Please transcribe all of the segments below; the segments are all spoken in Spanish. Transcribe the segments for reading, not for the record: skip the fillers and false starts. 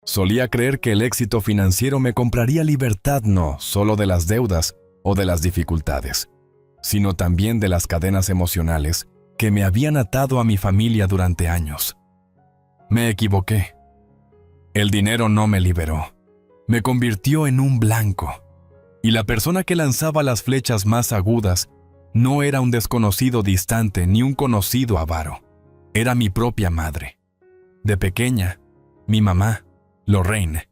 Solía creer que el éxito financiero me compraría libertad no solo de las deudas o de las dificultades, sino también de las cadenas emocionales que me habían atado a mi familia durante años. Me equivoqué. El dinero no me liberó. Me convirtió en un blanco. Y la persona que lanzaba las flechas más agudas no era un desconocido distante ni un conocido avaro. Era mi propia madre. De pequeña, mi mamá, Lorraine,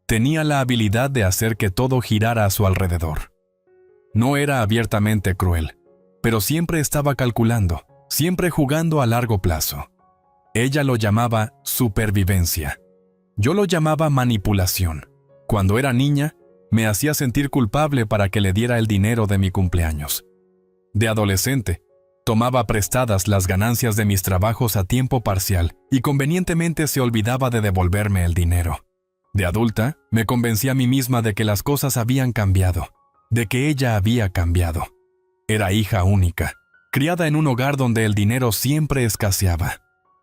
tenía la habilidad de hacer que todo girara a su alrededor. No era abiertamente cruel, pero siempre estaba calculando, siempre jugando a largo plazo. Ella lo llamaba supervivencia. Yo lo llamaba manipulación. Cuando era niña, me hacía sentir culpable para que le diera el dinero de mi cumpleaños. De adolescente, tomaba prestadas las ganancias de mis trabajos a tiempo parcial y convenientemente se olvidaba de devolverme el dinero. De adulta, me convencí a mí misma de que las cosas habían cambiado, de que ella había cambiado. Era hija única, criada en un hogar donde el dinero siempre escaseaba.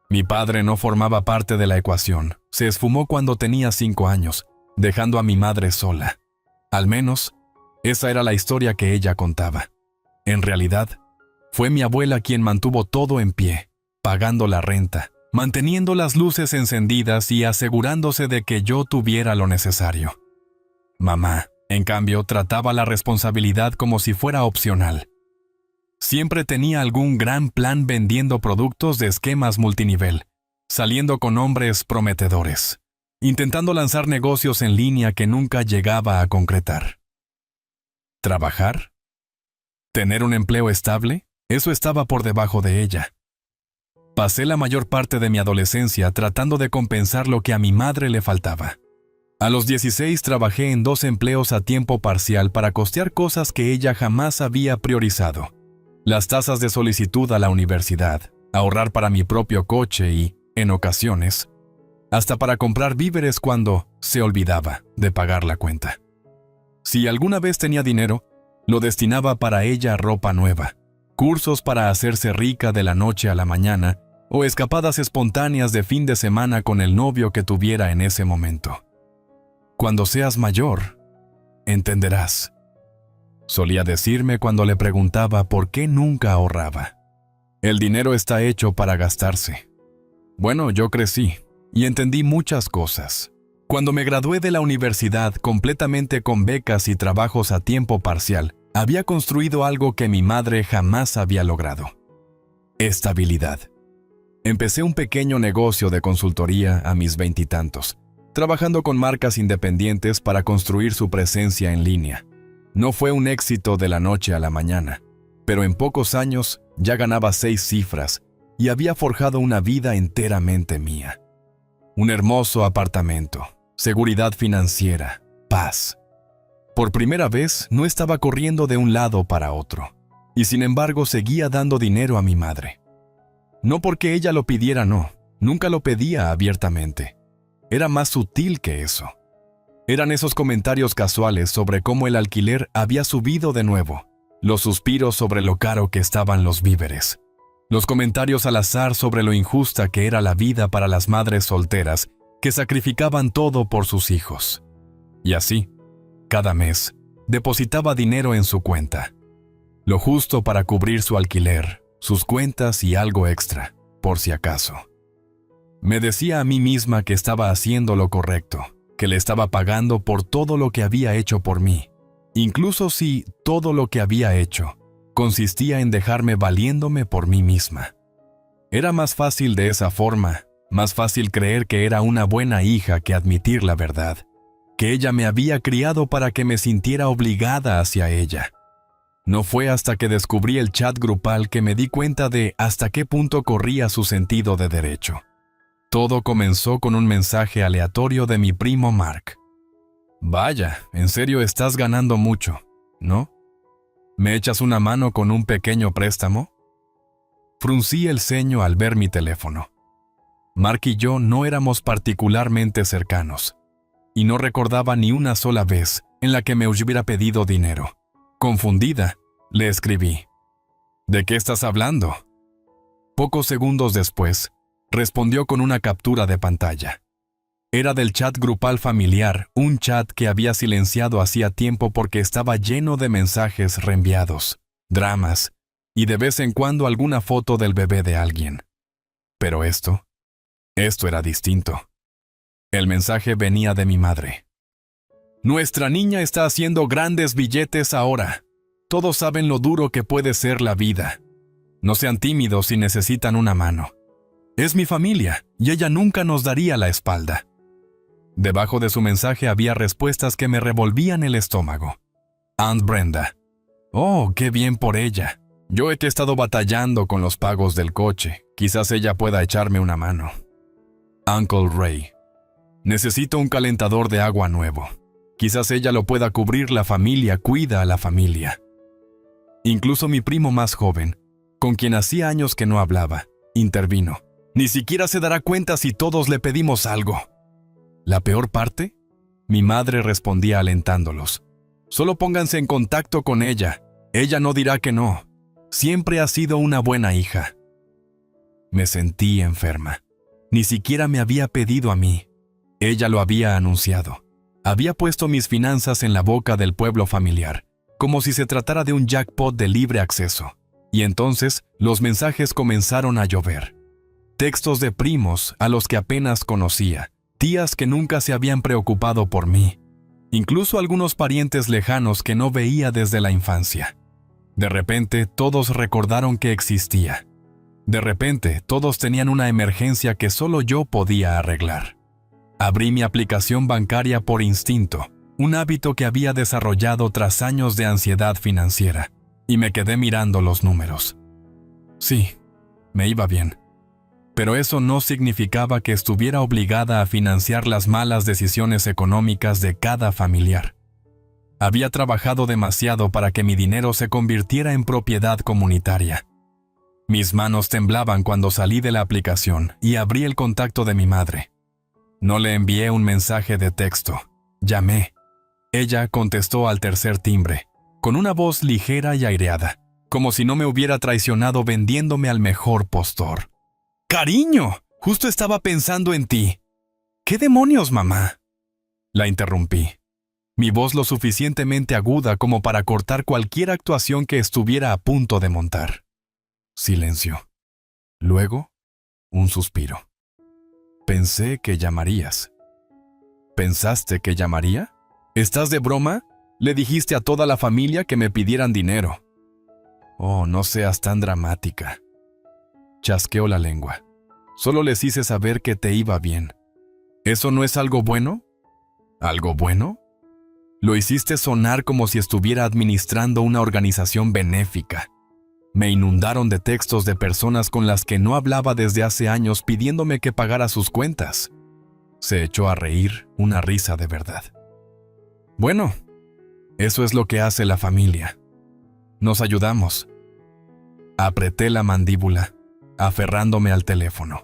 Mi padre no formaba parte de la ecuación. Se esfumó cuando tenía 5 años, dejando a mi madre sola. Al menos, esa era la historia que ella contaba. En realidad, fue mi abuela quien mantuvo todo en pie, pagando la renta, manteniendo las luces encendidas y asegurándose de que yo tuviera lo necesario. Mamá, en cambio, trataba la responsabilidad como si fuera opcional. Siempre tenía algún gran plan vendiendo productos de esquemas multinivel, saliendo con hombres prometedores, intentando lanzar negocios en línea que nunca llegaba a concretar. ¿Trabajar? ¿Tener un empleo estable? Eso estaba por debajo de ella. Pasé la mayor parte de mi adolescencia tratando de compensar lo que a mi madre le faltaba. A los 16 trabajé en 2 empleos a tiempo parcial para costear cosas que ella jamás había priorizado. Las tasas de solicitud a la universidad, ahorrar para mi propio coche y, en ocasiones, hasta para comprar víveres cuando se olvidaba de pagar la cuenta. Si alguna vez tenía dinero, lo destinaba para ella ropa nueva, cursos para hacerse rica de la noche a la mañana o escapadas espontáneas de fin de semana con el novio que tuviera en ese momento. Cuando seas mayor, entenderás, solía decirme cuando le preguntaba por qué nunca ahorraba. El dinero está hecho para gastarse. Bueno, yo crecí y entendí muchas cosas. Cuando me gradué de la universidad completamente con becas y trabajos a tiempo parcial, había construido algo que mi madre jamás había logrado: estabilidad. Empecé un pequeño negocio de consultoría a mis 20 y tantos, trabajando con marcas independientes para construir su presencia en línea. No fue un éxito de la noche a la mañana, pero en pocos años ya ganaba 6 cifras y había forjado una vida enteramente mía. Un hermoso apartamento, seguridad financiera, paz. Por primera vez no estaba corriendo de un lado para otro, y sin embargo seguía dando dinero a mi madre. No porque ella lo pidiera, no, nunca lo pedía abiertamente. Era más sutil que eso. Eran esos comentarios casuales sobre cómo el alquiler había subido de nuevo, los suspiros sobre lo caro que estaban los víveres, los comentarios al azar sobre lo injusta que era la vida para las madres solteras que sacrificaban todo por sus hijos. Y así, cada mes, depositaba dinero en su cuenta, lo justo para cubrir su alquiler, sus cuentas y algo extra, por si acaso. Me decía a mí misma que estaba haciendo lo correcto, que le estaba pagando por todo lo que había hecho por mí, incluso si todo lo que había hecho consistía en dejarme valiéndome por mí misma. Era más fácil de esa forma, más fácil creer que era una buena hija que admitir la verdad, que ella me había criado para que me sintiera obligada hacia ella. No fue hasta que descubrí el chat grupal que me di cuenta de hasta qué punto corría su sentido de derecho. Todo comenzó con un mensaje aleatorio de mi primo Mark. «Vaya, en serio estás ganando mucho, ¿no? ¿Me echas una mano con un pequeño préstamo?» Fruncí el ceño al ver mi teléfono. Mark y yo no éramos particularmente cercanos, y no recordaba ni una sola vez en la que me hubiera pedido dinero. Confundida, le escribí: «¿De qué estás hablando?». Pocos segundos después, respondió con una captura de pantalla. Era del chat grupal familiar, un chat que había silenciado hacía tiempo porque estaba lleno de mensajes reenviados, dramas y de vez en cuando alguna foto del bebé de alguien. Pero esto era distinto. El mensaje venía de mi madre. Nuestra niña está haciendo grandes billetes ahora. Todos saben lo duro que puede ser la vida. No sean tímidos si necesitan una mano. Es mi familia y ella nunca nos daría la espalda. Debajo de su mensaje había respuestas que me revolvían el estómago. Aunt Brenda. Oh, qué bien por ella. Yo he estado batallando con los pagos del coche. Quizás ella pueda echarme una mano. Uncle Ray. Necesito un calentador de agua nuevo. Quizás ella lo pueda cubrir, la familia cuida a la familia. Incluso mi primo más joven, con quien hacía años que no hablaba, intervino. Ni siquiera se dará cuenta si todos le pedimos algo. ¿La peor parte? Mi madre respondía alentándolos. Solo pónganse en contacto con ella. Ella no dirá que no. Siempre ha sido una buena hija. Me sentí enferma. Ni siquiera me había pedido a mí. Ella lo había anunciado. Había puesto mis finanzas en la boca del pueblo familiar, como si se tratara de un jackpot de libre acceso. Y entonces los mensajes comenzaron a llover. Textos de primos a los que apenas conocía, tías que nunca se habían preocupado por mí, incluso algunos parientes lejanos que no veía desde la infancia. De repente todos recordaron que existía. De repente todos tenían una emergencia que solo yo podía arreglar. Abrí mi aplicación bancaria por instinto, un hábito que había desarrollado tras años de ansiedad financiera, y me quedé mirando los números. Sí, me iba bien. Pero eso no significaba que estuviera obligada a financiar las malas decisiones económicas de cada familiar. Había trabajado demasiado para que mi dinero se convirtiera en propiedad comunitaria. Mis manos temblaban cuando salí de la aplicación y abrí el contacto de mi madre. No le envié un mensaje de texto. Llamé. Ella contestó al tercer timbre, con una voz ligera y aireada, como si no me hubiera traicionado vendiéndome al mejor postor. ¡Cariño! Justo estaba pensando en ti. ¿Qué demonios, mamá? La interrumpí. Mi voz lo suficientemente aguda como para cortar cualquier actuación que estuviera a punto de montar. Silencio. Luego, un suspiro. Pensé que llamarías. ¿Pensaste que llamaría? ¿Estás de broma? Le dijiste a toda la familia que me pidieran dinero. Oh, no seas tan dramática. Chasqueó la lengua. Solo les hice saber que te iba bien. ¿Eso no es algo bueno? ¿Algo bueno? Lo hiciste sonar como si estuviera administrando una organización benéfica. Me inundaron de textos de personas con las que no hablaba desde hace años pidiéndome que pagara sus cuentas. Se echó a reír, una risa de verdad. Bueno, eso es lo que hace la familia. Nos ayudamos. Apreté la mandíbula, aferrándome al teléfono.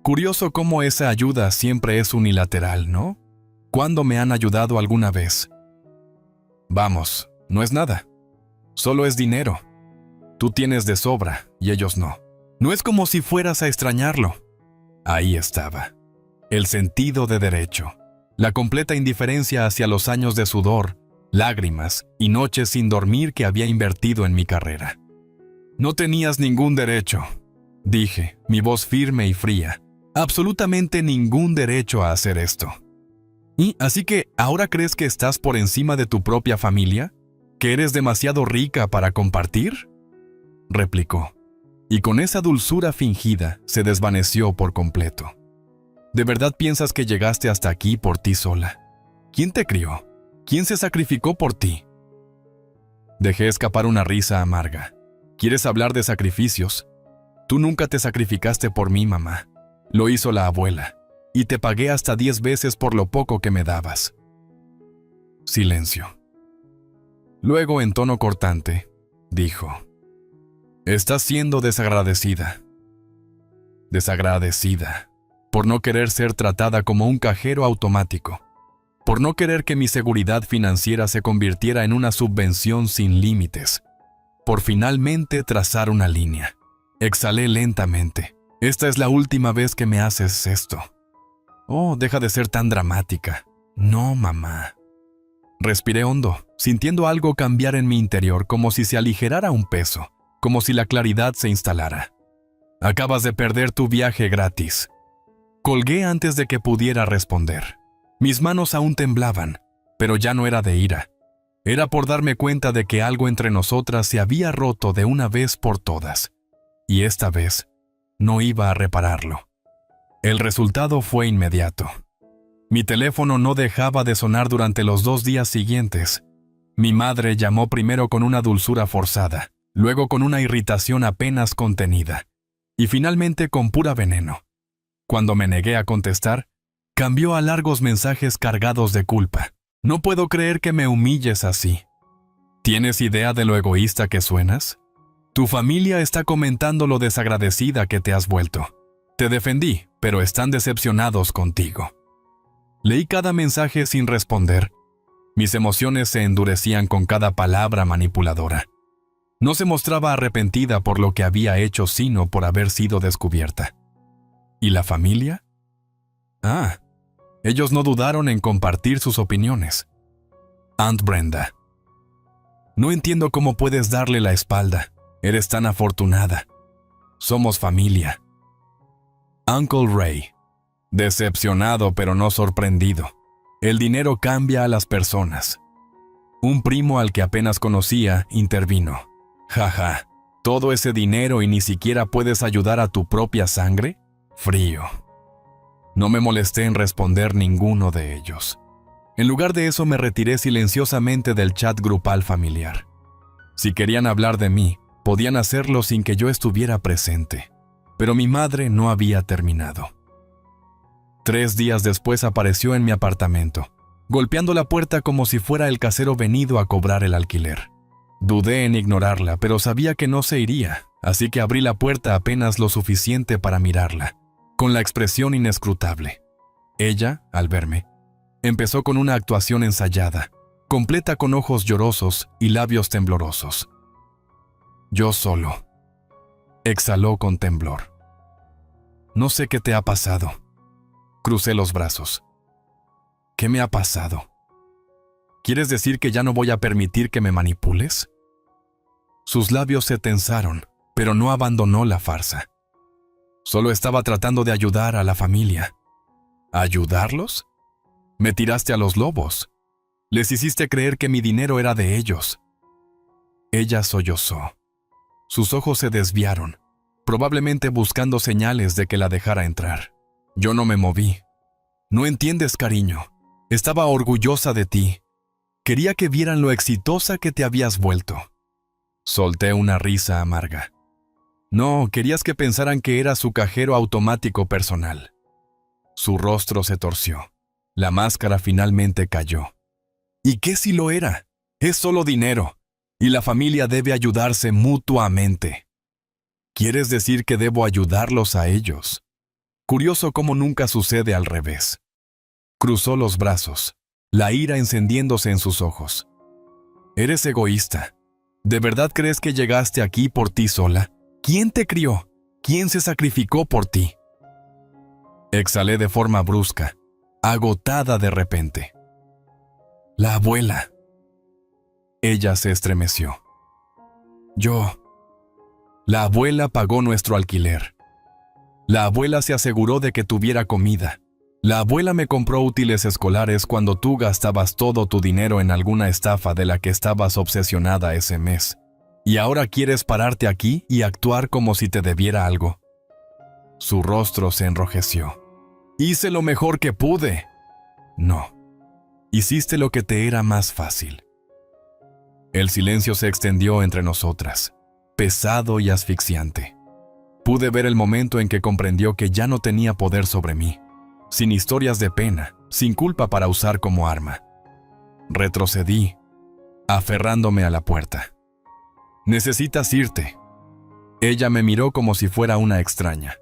Curioso cómo esa ayuda siempre es unilateral, ¿no? ¿Cuándo me han ayudado alguna vez? Vamos, no es nada. Solo es dinero. Tú tienes de sobra y ellos no. No es como si fueras a extrañarlo. Ahí estaba. El sentido de derecho. La completa indiferencia hacia los años de sudor, lágrimas y noches sin dormir que había invertido en mi carrera. No tenías ningún derecho, dije, mi voz firme y fría. Absolutamente ningún derecho a hacer esto. ¿Y así que ahora crees que estás por encima de tu propia familia? ¿Que eres demasiado rica para compartir? Replicó, y con esa dulzura fingida se desvaneció por completo. ¿De verdad piensas que llegaste hasta aquí por ti sola? ¿Quién te crió? ¿Quién se sacrificó por ti? Dejé escapar una risa amarga. ¿Quieres hablar de sacrificios? Tú nunca te sacrificaste por mí, mamá. Lo hizo la abuela, y te pagué hasta 10 veces por lo poco que me dabas. Silencio. Luego, en tono cortante, dijo: Estás siendo desagradecida. Desagradecida, por no querer ser tratada como un cajero automático, por no querer que mi seguridad financiera se convirtiera en una subvención sin límites, por finalmente trazar una línea. Exhalé lentamente. Esta es la última vez que me haces esto. Oh, deja de ser tan dramática. No, mamá. Respiré hondo, sintiendo algo cambiar en mi interior, como si se aligerara un peso, como si la claridad se instalara. Acabas de perder tu viaje gratis. Colgué antes de que pudiera responder. Mis manos aún temblaban, pero ya no era de ira. Era por darme cuenta de que algo entre nosotras se había roto de una vez por todas, y esta vez no iba a repararlo. El resultado fue inmediato. Mi teléfono no dejaba de sonar durante los 2 días siguientes. Mi madre llamó primero con una dulzura forzada, luego con una irritación apenas contenida, y finalmente con pura veneno. Cuando me negué a contestar, cambió a largos mensajes cargados de culpa. No puedo creer que me humilles así. ¿Tienes idea de lo egoísta que suenas? Tu familia está comentando lo desagradecida que te has vuelto. Te defendí, pero están decepcionados contigo. Leí cada mensaje sin responder. Mis emociones se endurecían con cada palabra manipuladora. No se mostraba arrepentida por lo que había hecho, sino por haber sido descubierta. ¿Y la familia? Ellos no dudaron en compartir sus opiniones. Aunt Brenda. No entiendo cómo puedes darle la espalda. Eres tan afortunada. Somos familia. Uncle Ray. Decepcionado pero no sorprendido. El dinero cambia a las personas. Un primo al que apenas conocía intervino. Jaja, ¿todo ese dinero y ni siquiera puedes ayudar a tu propia sangre? Frío. No me molesté en responder ninguno de ellos. En lugar de eso me retiré silenciosamente del chat grupal familiar. Si querían hablar de mí, podían hacerlo sin que yo estuviera presente. Pero mi madre no había terminado. 3 días después apareció en mi apartamento, golpeando la puerta como si fuera el casero venido a cobrar el alquiler. Dudé en ignorarla, pero sabía que no se iría, así que abrí la puerta apenas lo suficiente para mirarla, con la expresión inescrutable. Ella, al verme, empezó con una actuación ensayada, completa con ojos llorosos y labios temblorosos. Yo solo. Exhaló con temblor. No sé qué te ha pasado. Crucé los brazos. ¿Qué me ha pasado? ¿Quieres decir que ya no voy a permitir que me manipules? Sus labios se tensaron, pero no abandonó la farsa. Solo estaba tratando de ayudar a la familia. ¿Ayudarlos? Me tiraste a los lobos. Les hiciste creer que mi dinero era de ellos. Ella sollozó. Sus ojos se desviaron, probablemente buscando señales de que la dejara entrar. Yo no me moví. No entiendes, cariño. Estaba orgullosa de ti. Quería que vieran lo exitosa que te habías vuelto. Solté una risa amarga. No, querías que pensaran que era su cajero automático personal. Su rostro se torció. La máscara finalmente cayó. ¿Y qué si lo era? Es solo dinero, y la familia debe ayudarse mutuamente. ¿Quieres decir que debo ayudarlos a ellos? Curioso cómo nunca sucede al revés. Cruzó los brazos, la ira encendiéndose en sus ojos. Eres egoísta. ¿De verdad crees que llegaste aquí por ti sola? ¿Quién te crió? ¿Quién se sacrificó por ti? Exhalé de forma brusca, agotada de repente. La abuela. Ella se estremeció. La abuela pagó nuestro alquiler. La abuela se aseguró de que tuviera comida. La abuela me compró útiles escolares cuando tú gastabas todo tu dinero en alguna estafa de la que estabas obsesionada ese mes. ¿Y ahora quieres pararte aquí y actuar como si te debiera algo? Su rostro se enrojeció. Hice lo mejor que pude. No. Hiciste lo que te era más fácil. El silencio se extendió entre nosotras, pesado y asfixiante. Pude ver el momento en que comprendió que ya no tenía poder sobre mí, sin historias de pena, sin culpa para usar como arma. Retrocedí, aferrándome a la puerta. Necesitas irte. Ella me miró como si fuera una extraña.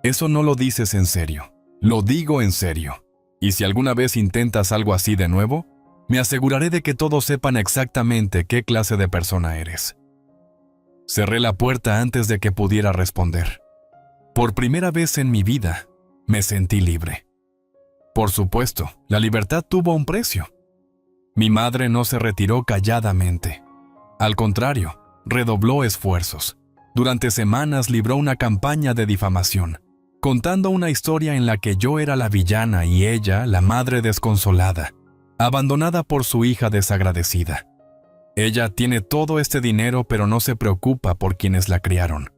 Eso no lo dices en serio. Lo digo en serio. Y si alguna vez intentas algo así de nuevo, me aseguraré de que todos sepan exactamente qué clase de persona eres. Cerré la puerta antes de que pudiera responder. Por primera vez en mi vida, me sentí libre. Por supuesto, la libertad tuvo un precio. Mi madre no se retiró calladamente. Al contrario, redobló esfuerzos. Durante semanas libró una campaña de difamación, contando una historia en la que yo era la villana y ella la madre desconsolada, abandonada por su hija desagradecida. Ella tiene todo este dinero pero no se preocupa por quienes la criaron.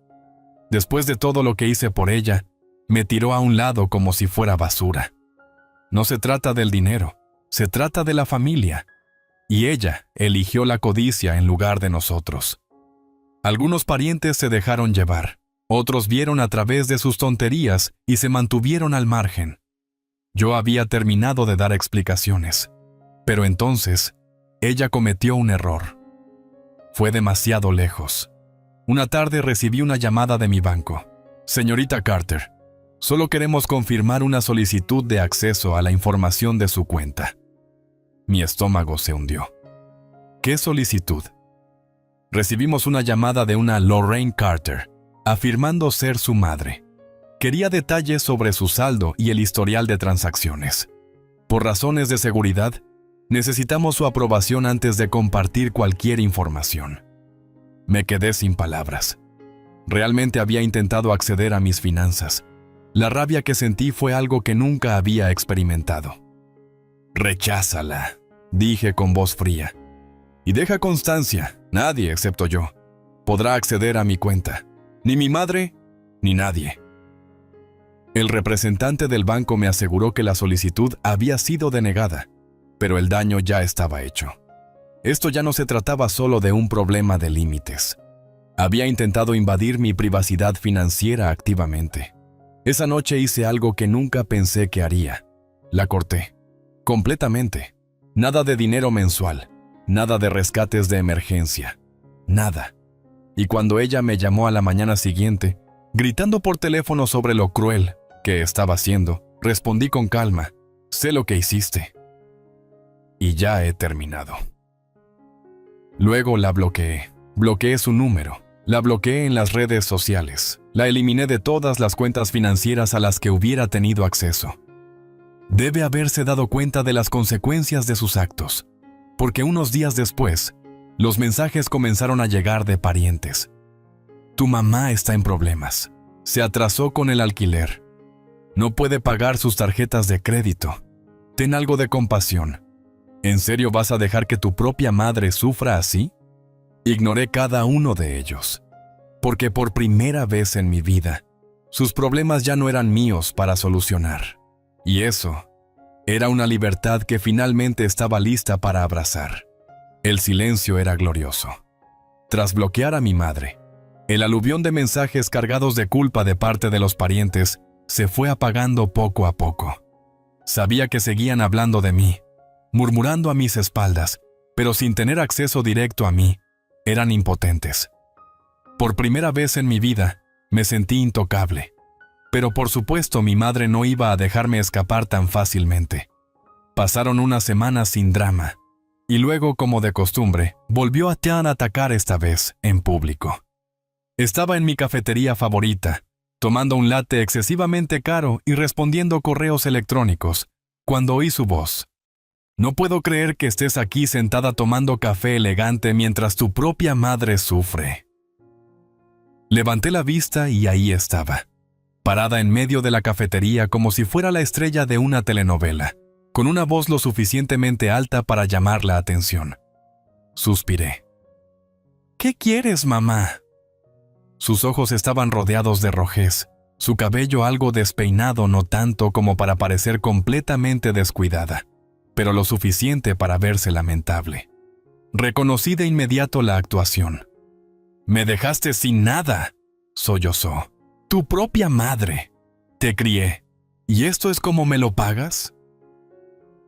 Después de todo lo que hice por ella, me tiró a un lado como si fuera basura. No se trata del dinero, se trata de la familia. Y ella eligió la codicia en lugar de nosotros. Algunos parientes se dejaron llevar, otros vieron a través de sus tonterías y se mantuvieron al margen. Yo había terminado de dar explicaciones, pero entonces ella cometió un error. Fue demasiado lejos. Una tarde recibí una llamada de mi banco. Señorita Carter, solo queremos confirmar una solicitud de acceso a la información de su cuenta. Mi estómago se hundió. ¿Qué solicitud? Recibimos una llamada de una Lorraine Carter, afirmando ser su madre. Quería detalles sobre su saldo y el historial de transacciones. Por razones de seguridad, necesitamos su aprobación antes de compartir cualquier información. Me quedé sin palabras. Realmente había intentado acceder a mis finanzas. La rabia que sentí fue algo que nunca había experimentado. «Recházala», dije con voz fría. «Y deja constancia, nadie, excepto yo, podrá acceder a mi cuenta. Ni mi madre, ni nadie». El representante del banco me aseguró que la solicitud había sido denegada, pero el daño ya estaba hecho. Esto ya no se trataba solo de un problema de límites. Había intentado invadir mi privacidad financiera activamente. Esa noche hice algo que nunca pensé que haría. La corté. Completamente. Nada de dinero mensual. Nada de rescates de emergencia. Nada. Y cuando ella me llamó a la mañana siguiente, gritando por teléfono sobre lo cruel que estaba haciendo, respondí con calma: «Sé lo que hiciste. Y ya he terminado». Luego la bloqueé. Bloqueé su número. La bloqueé en las redes sociales. La eliminé de todas las cuentas financieras a las que hubiera tenido acceso. Debe haberse dado cuenta de las consecuencias de sus actos, porque unos días después, los mensajes comenzaron a llegar de parientes. «Tu mamá está en problemas. Se atrasó con el alquiler. No puede pagar sus tarjetas de crédito. Ten algo de compasión. ¿En serio vas a dejar que tu propia madre sufra así?». Ignoré cada uno de ellos, porque por primera vez en mi vida, sus problemas ya no eran míos para solucionar. Y eso era una libertad que finalmente estaba lista para abrazar. El silencio era glorioso. Tras bloquear a mi madre, el aluvión de mensajes cargados de culpa de parte de los parientes se fue apagando poco a poco. Sabía que seguían hablando de mí, murmurando a mis espaldas, pero sin tener acceso directo a mí, eran impotentes. Por primera vez en mi vida, me sentí intocable. Pero por supuesto mi madre no iba a dejarme escapar tan fácilmente. Pasaron unas semanas sin drama, y luego, como de costumbre, volvió a atacar esta vez en público. Estaba en mi cafetería favorita, tomando un latte excesivamente caro y respondiendo correos electrónicos, cuando oí su voz. «No puedo creer que estés aquí sentada tomando café elegante mientras tu propia madre sufre». Levanté la vista y ahí estaba, parada en medio de la cafetería como si fuera la estrella de una telenovela, con una voz lo suficientemente alta para llamar la atención. Suspiré. «¿Qué quieres, mamá?». Sus ojos estaban rodeados de rojez, su cabello algo despeinado, no tanto como para parecer completamente descuidada, pero lo suficiente para verse lamentable. Reconocí de inmediato la actuación. «Me dejaste sin nada», sollozó. «Tu propia madre. Te crié. ¿Y esto es como me lo pagas?».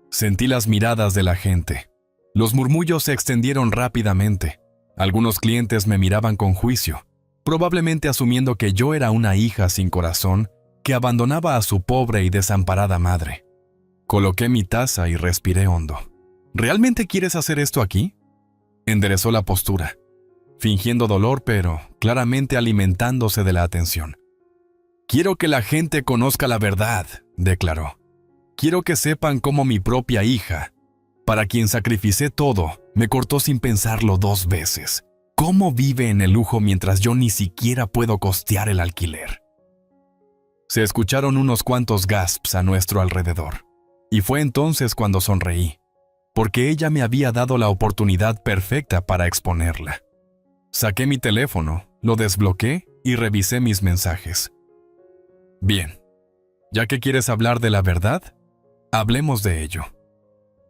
Sentí las miradas de la gente. Los murmullos se extendieron rápidamente. Algunos clientes me miraban con juicio, probablemente asumiendo que yo era una hija sin corazón que abandonaba a su pobre y desamparada madre. Coloqué mi taza y respiré hondo. «¿Realmente quieres hacer esto aquí?». Enderezó la postura, fingiendo dolor, pero claramente alimentándose de la atención. «Quiero que la gente conozca la verdad», declaró. Quiero que sepan cómo mi propia hija, para quien sacrificé todo, me cortó sin pensarlo 2 veces. ¿Cómo vive en el lujo mientras yo ni siquiera puedo costear el alquiler? Se escucharon unos cuantos gasps a nuestro alrededor, y fue entonces cuando sonreí, porque ella me había dado la oportunidad perfecta para exponerla. Saqué mi teléfono, lo desbloqueé y revisé mis mensajes. Bien, ya que quieres hablar de la verdad, hablemos de ello.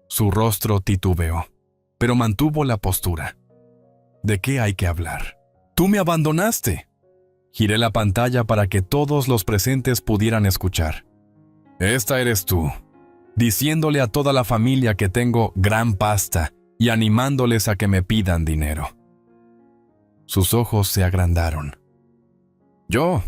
Su rostro titubeó, pero mantuvo la postura. ¿De qué hay que hablar? ¡Tú me abandonaste! Giré la pantalla para que todos los presentes pudieran escuchar. Esta eres tú, diciéndole a toda la familia que tengo gran pasta y animándoles a que me pidan dinero. Sus ojos se agrandaron. Yo.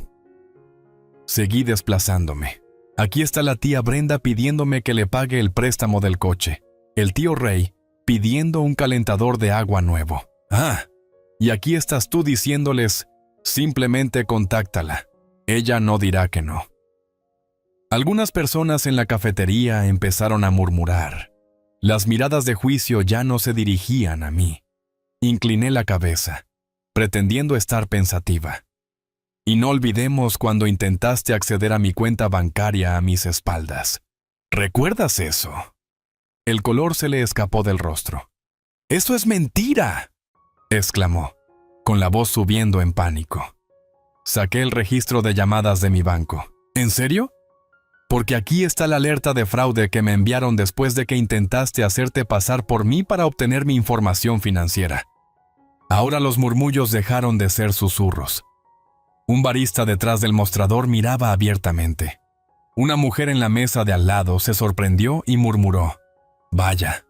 Seguí desplazándome. Aquí está la tía Brenda pidiéndome que le pague el préstamo del coche. El tío Ray pidiendo un calentador de agua nuevo. Y aquí estás tú diciéndoles, simplemente contáctala. Ella no dirá que no. Algunas personas en la cafetería empezaron a murmurar. Las miradas de juicio ya no se dirigían a mí. Incliné la cabeza, pretendiendo estar pensativa. Y no olvidemos cuando intentaste acceder a mi cuenta bancaria a mis espaldas. ¿Recuerdas eso? El color se le escapó del rostro. ¡Eso es mentira!, exclamó, con la voz subiendo en pánico. Saqué el registro de llamadas de mi banco. ¿En serio? Porque aquí está la alerta de fraude que me enviaron después de que intentaste hacerte pasar por mí para obtener mi información financiera. Ahora los murmullos dejaron de ser susurros. Un barista detrás del mostrador miraba abiertamente. Una mujer en la mesa de al lado se sorprendió y murmuró: «Vaya».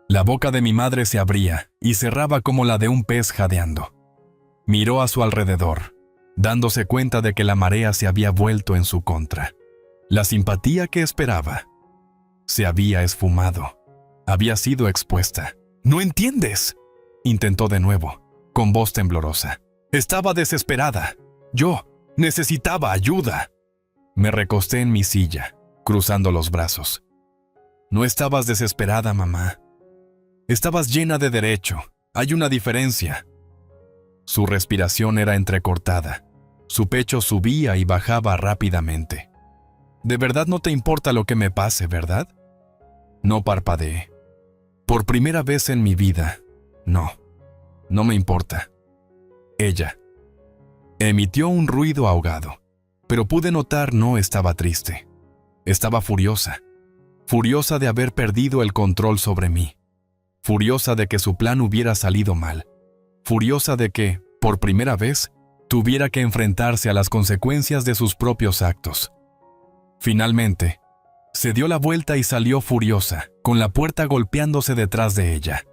La boca de mi madre se abría y cerraba como la de un pez jadeando. Miró a su alrededor, dándose cuenta de que la marea se había vuelto en su contra. La simpatía que esperaba se había esfumado. Había sido expuesta. «¿No entiendes?», intentó de nuevo, con voz temblorosa. «Estaba desesperada. Yo necesitaba ayuda». Me recosté en mi silla, cruzando los brazos. «No estabas desesperada, mamá. Estabas llena de derecho. Hay una diferencia». Su respiración era entrecortada. Su pecho subía y bajaba rápidamente. «¿De verdad no te importa lo que me pase, verdad?». No parpadeé. Por primera vez en mi vida, no me importa. Ella emitió un ruido ahogado, pero pude notar no estaba triste. Estaba furiosa. Furiosa de haber perdido el control sobre mí. Furiosa de que su plan hubiera salido mal. Furiosa de que, por primera vez, tuviera que enfrentarse a las consecuencias de sus propios actos. Finalmente, se dio la vuelta y salió furiosa, con la puerta golpeándose detrás de ella.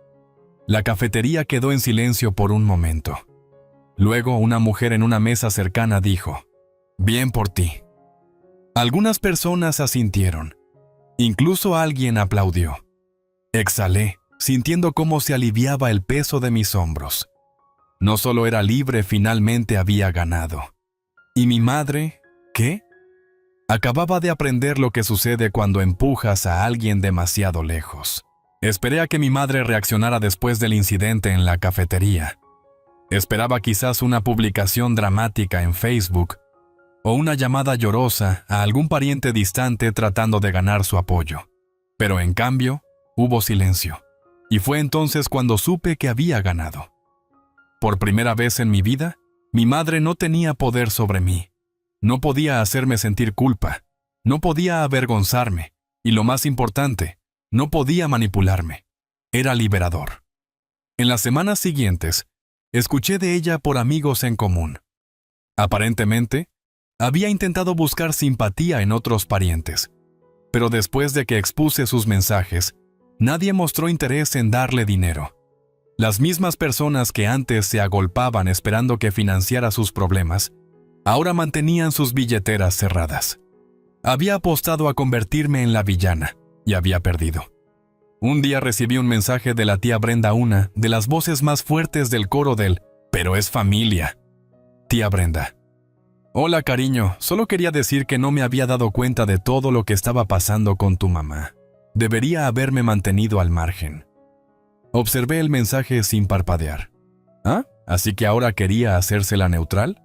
La cafetería quedó en silencio por un momento. Luego, una mujer en una mesa cercana dijo: «Bien por ti». Algunas personas asintieron. Incluso alguien aplaudió. Exhalé, sintiendo cómo se aliviaba el peso de mis hombros. No solo era libre, finalmente había ganado. ¿Y mi madre, qué? Acababa de aprender lo que sucede cuando empujas a alguien demasiado lejos. Esperé a que mi madre reaccionara después del incidente en la cafetería. Esperaba quizás una publicación dramática en Facebook o una llamada llorosa a algún pariente distante tratando de ganar su apoyo. Pero en cambio, hubo silencio. Y fue entonces cuando supe que había ganado. Por primera vez en mi vida, mi madre no tenía poder sobre mí. No podía hacerme sentir culpa. No podía avergonzarme. Y lo más importante, no podía manipularme. Era liberador. En las semanas siguientes, escuché de ella por amigos en común. Aparentemente, había intentado buscar simpatía en otros parientes. Pero después de que expuse sus mensajes, nadie mostró interés en darle dinero. Las mismas personas que antes se agolpaban esperando que financiara sus problemas, ahora mantenían sus billeteras cerradas. Había apostado a convertirme en la villana, y había perdido. Un día recibí un mensaje de la tía Brenda, una de las voces más fuertes del coro del «Pero es familia». «Tía Brenda». Hola, cariño, solo quería decir que no me había dado cuenta de todo lo que estaba pasando con tu mamá. Debería haberme mantenido al margen. Observé el mensaje sin parpadear. ¿Ah? ¿Así que ahora quería hacérsela neutral?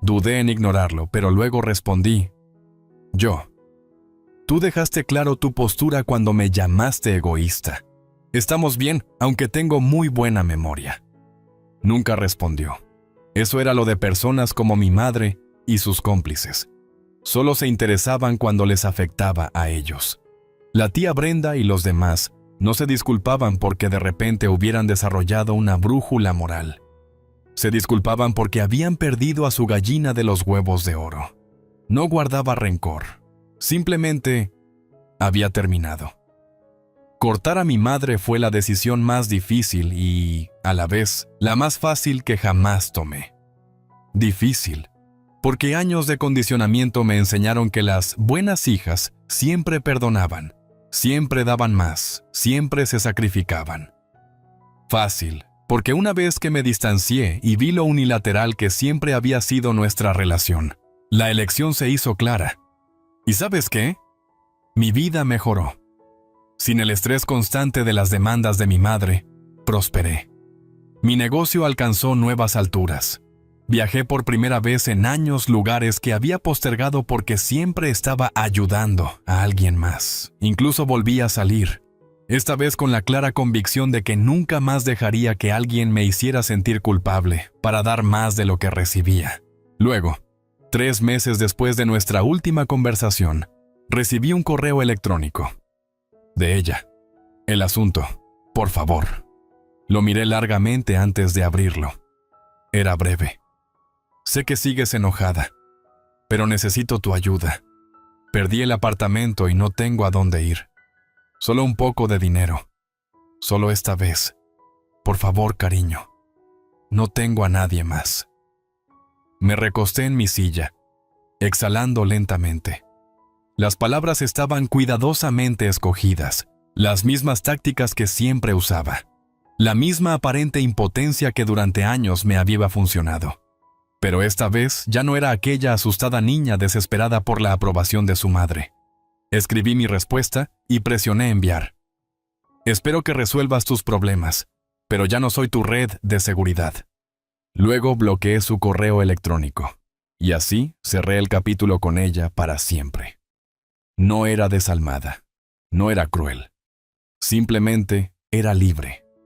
Dudé en ignorarlo, pero luego respondí. Tú dejaste claro tu postura cuando me llamaste egoísta. Estamos bien, aunque tengo muy buena memoria. Nunca respondió. Eso era lo de personas como mi madre y sus cómplices. Solo se interesaban cuando les afectaba a ellos. La tía Brenda y los demás no se disculpaban porque de repente hubieran desarrollado una brújula moral. Se disculpaban porque habían perdido a su gallina de los huevos de oro. No guardaba rencor. Simplemente había terminado. Cortar a mi madre fue la decisión más difícil y, a la vez, la más fácil que jamás tomé. Difícil, porque años de condicionamiento me enseñaron que las buenas hijas siempre perdonaban, siempre daban más, siempre se sacrificaban. Fácil, porque una vez que me distancié y vi lo unilateral que siempre había sido nuestra relación, la elección se hizo clara. ¿Y sabes qué? Mi vida mejoró. Sin el estrés constante de las demandas de mi madre, prosperé. Mi negocio alcanzó nuevas alturas. Viajé por primera vez en años lugares que había postergado porque siempre estaba ayudando a alguien más. Incluso volví a salir, esta vez con la clara convicción de que nunca más dejaría que alguien me hiciera sentir culpable para dar más de lo que recibía. Luego, 3 meses después de nuestra última conversación, recibí un correo electrónico. De ella. El asunto, por favor. Lo miré largamente antes de abrirlo. Era breve. Sé que sigues enojada, pero necesito tu ayuda. Perdí el apartamento y no tengo a dónde ir. Solo un poco de dinero. Solo esta vez. Por favor, cariño. No tengo a nadie más. Me recosté en mi silla, exhalando lentamente. Las palabras estaban cuidadosamente escogidas, las mismas tácticas que siempre usaba, la misma aparente impotencia que durante años me había funcionado. Pero esta vez ya no era aquella asustada niña desesperada por la aprobación de su madre. Escribí mi respuesta y presioné enviar. Espero que resuelvas tus problemas, pero ya no soy tu red de seguridad. Luego bloqueé su correo electrónico, y así cerré el capítulo con ella para siempre. No era desalmada, no era cruel, simplemente era libre.